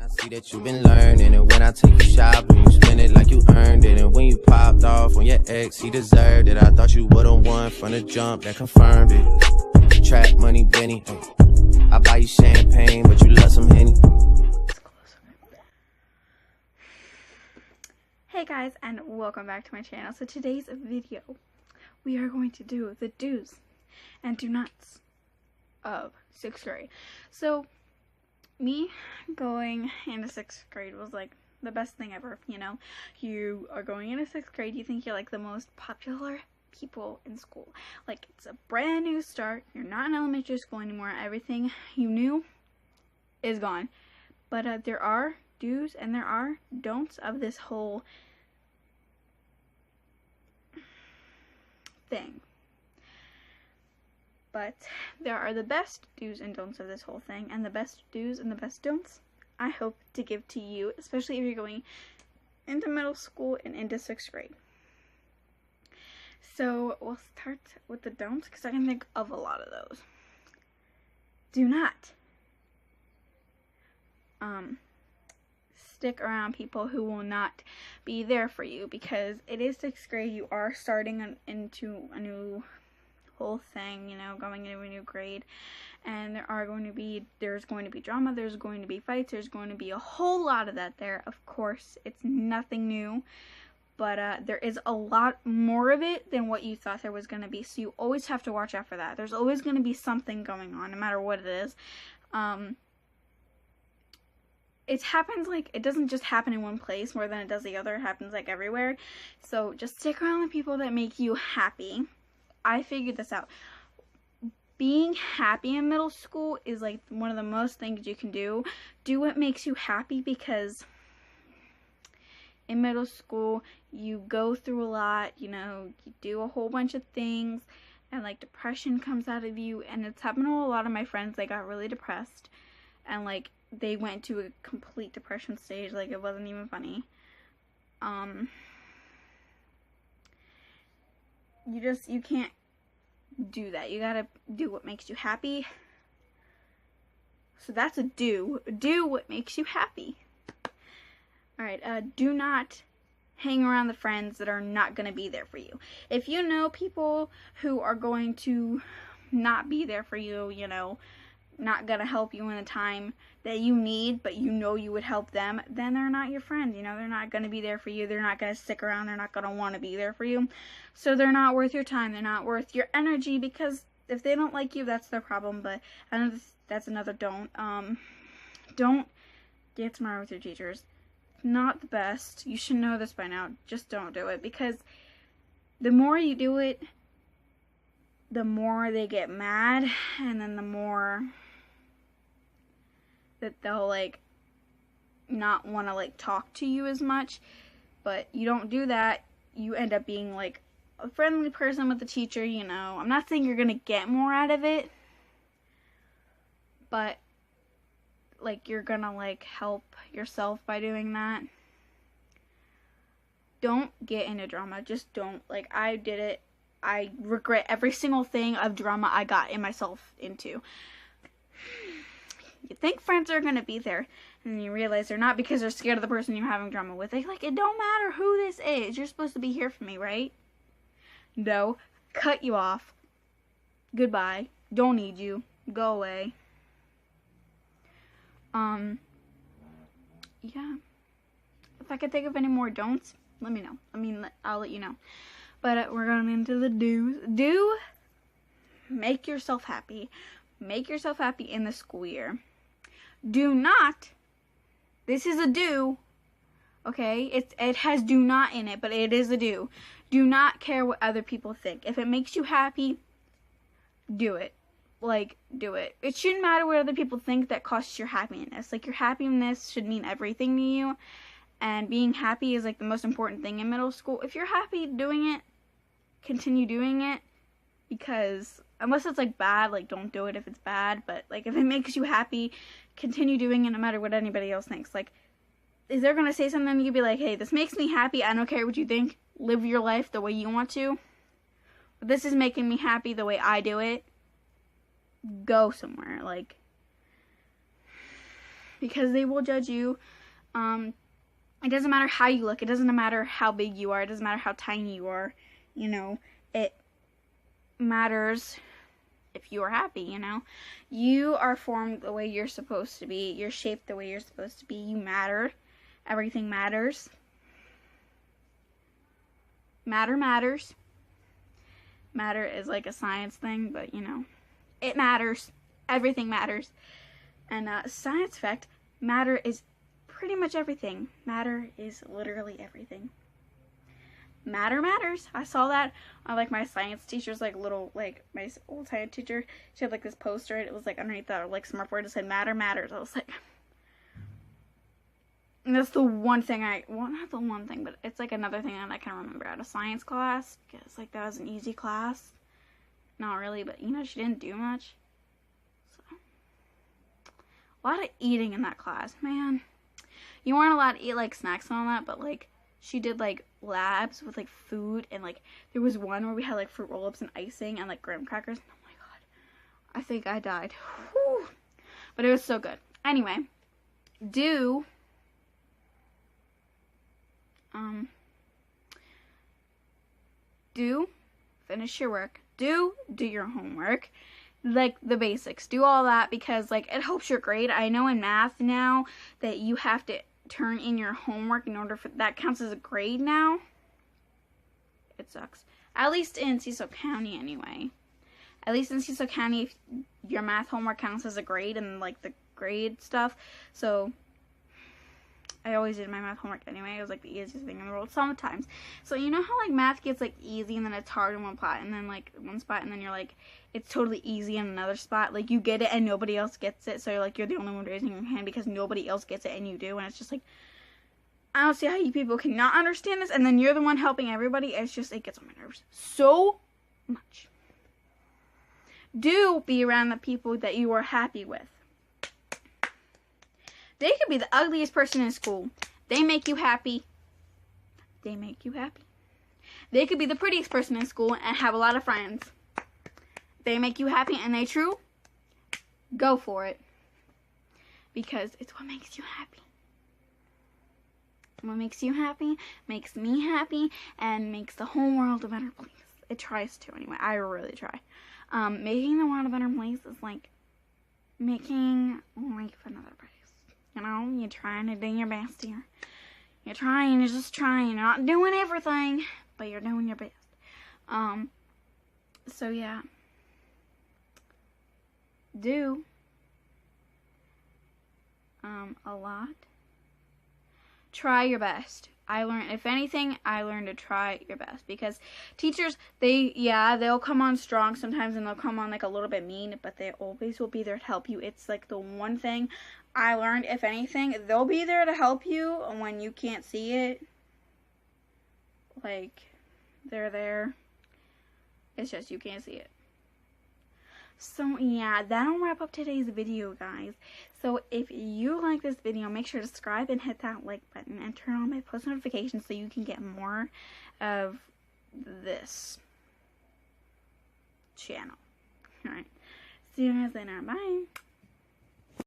I see that you've been learning, and when I take you shopping, you spend it like you earned it. And when you popped off on your ex, he deserved it. I thought you would've won from the jump, that confirmed it. Trap money, Benny. I buy you champagne, but you love some Henny. Hey guys, and welcome back to my channel. So today's video, we are going to do the do's and do nots of 6th grade. So me going into 6th grade was like the best thing ever. You know, you are going into 6th grade, you think you're like the most popular people in school. Like, it's a brand new start, you're not in elementary school anymore, everything you knew is gone. But there are do's and there are don'ts of this whole thing. But there are the best do's and don'ts of this whole thing, and the best do's and the best don'ts I hope to give to you, especially if you're going into middle school and into 6th grade. So we'll start with the don'ts because I can think of a lot of those. Do not stick around people who will not be there for you, because it is 6th grade. You are starting into a new whole thing, you know, going into a new grade, and there's going to be drama, there's going to be fights, there's going to be a whole lot of that there. Of course, it's nothing new, but there is a lot more of it than what you thought there was going to be, so you always have to watch out for that. There's always going to be something going on, no matter what it is. It happens, like, it doesn't just happen in one place more than it does the other. It happens, like, everywhere. So just stick around with people that make you happy. I figured this out. Being happy in middle school is, like, one of the most things you can do. Do what makes you happy, because in middle school, you go through a lot, you know, you do a whole bunch of things, and, like, depression comes out of you, and it's happened to a lot of my friends. They got really depressed, and, like, they went to a complete depression stage. Like, it wasn't even funny. You can't do that. You gotta do what makes you happy. So that's a do. Do what makes you happy. Alright, do not hang around the friends that are not gonna be there for you. If you know people who are going to not be there for you, you know, not gonna help you in a time that you need, but you know you would help them, then they're not your friends. You know, they're not gonna be there for you, they're not gonna stick around, they're not gonna want to be there for you, so they're not worth your time, they're not worth your energy, because if they don't like you, that's their problem. But I know that's another don't. Don't get smart with your teachers. Not the best. You should know this by now. Just don't do it, because the more you do it, the more they get mad, and then the more that they'll, like, not want to, like, talk to you as much. But you don't do that, you end up being, like, a friendly person with the teacher, you know. I'm not saying you're gonna get more out of it, but, like, you're gonna, like, help yourself by doing that. Don't get into drama. Just don't. Like, I did it. I regret every single thing of drama I got in myself into. You think friends are gonna be there, and you realize they're not, because they're scared of the person you're having drama with. They're like, it don't matter who this is, you're supposed to be here for me, right? No. Cut you off. Goodbye. Don't need you. Go away. Yeah. If I could think of any more don'ts, let me know. I'll let you know. But we're going into the do's. Do make yourself happy. Make yourself happy in the school year. Do not, this is a do, okay? It has do not in it, but it is a do. Do not care what other people think. If it makes you happy, do it. Like, do it. It shouldn't matter what other people think that costs your happiness. Like, your happiness should mean everything to you. And being happy is, like, the most important thing in middle school. If you're happy doing it, continue doing it. Because unless it's, like, bad, like, don't do it if it's bad. But, like, if it makes you happy, continue doing it no matter what anybody else thinks. Like, if they're gonna say something, you can be like, hey, this makes me happy. I don't care what you think. Live your life the way you want to. But this is making me happy the way I do it. Go somewhere. Like, because they will judge you. It doesn't matter how you look. It doesn't matter how big you are. It doesn't matter how tiny you are. You know, it matters if you are happy, you know. You are formed the way you're supposed to be. You're shaped the way you're supposed to be. You matter. Everything matters. Matter matters. Matter is like a science thing, but you know, it matters. Everything matters. And science fact, matter is pretty much everything. Matter is literally everything. Matter matters. I saw that on like my science teacher's like little, like my old science teacher, she had like this poster, and it was like underneath that like smart board, it said matter matters. I was like, and that's the one thing well, not the one thing, but it's like another thing that I can remember out of science class, because like that was an easy class. Not really, but you know, she didn't do much. So a lot of eating in that class, man. You weren't allowed to eat like snacks and all that, but like she did like labs with like food, and like there was one where we had like fruit roll-ups and icing and like graham crackers. Oh my god, I think I died. Whew. But it was so good. Anyway, do finish your work. Do your homework, like the basics. Do all that, because like it helps your grade. I know in math now that you have to turn in your homework in order for that counts as a grade now. It sucks. At least in Cecil County anyway. At least in Cecil County, if your math homework counts as a grade and like the grade stuff. So I always did my math homework anyway. It was like the easiest thing in the world sometimes. So you know how like math gets like easy and then it's hard in one spot, and then like one spot, and then you're like it's totally easy in another spot. Like you get it and nobody else gets it, so you're like you're the only one raising your hand because nobody else gets it and you do, and it's just like I don't see how you people cannot understand this, and then you're the one helping everybody. It's just, it gets on my nerves so much. Do be around the people that you are happy with. They could be the ugliest person in school. They make you happy. They make you happy. They could be the prettiest person in school and have a lot of friends. They make you happy and they true. Go for it. Because it's what makes you happy. What makes you happy makes me happy and makes the whole world a better place. It tries to anyway. I really try. Making the world a better place is like making life another place. You know, you're trying to do your best here. You're just trying. You're not doing everything, but you're doing your best. So yeah. Do a lot. Try your best. If anything, I learned to try your best, because teachers, they'll come on strong sometimes, and they'll come on like a little bit mean, but they always will be there to help you. It's like the one thing I learned. If anything, they'll be there to help you when you can't see it. Like, they're there. It's just you can't see it. So yeah, that'll wrap up today's video, guys. So if you like this video, make sure to subscribe and hit that like button and turn on my post notifications so you can get more of this channel. Alright, see you guys later. Bye.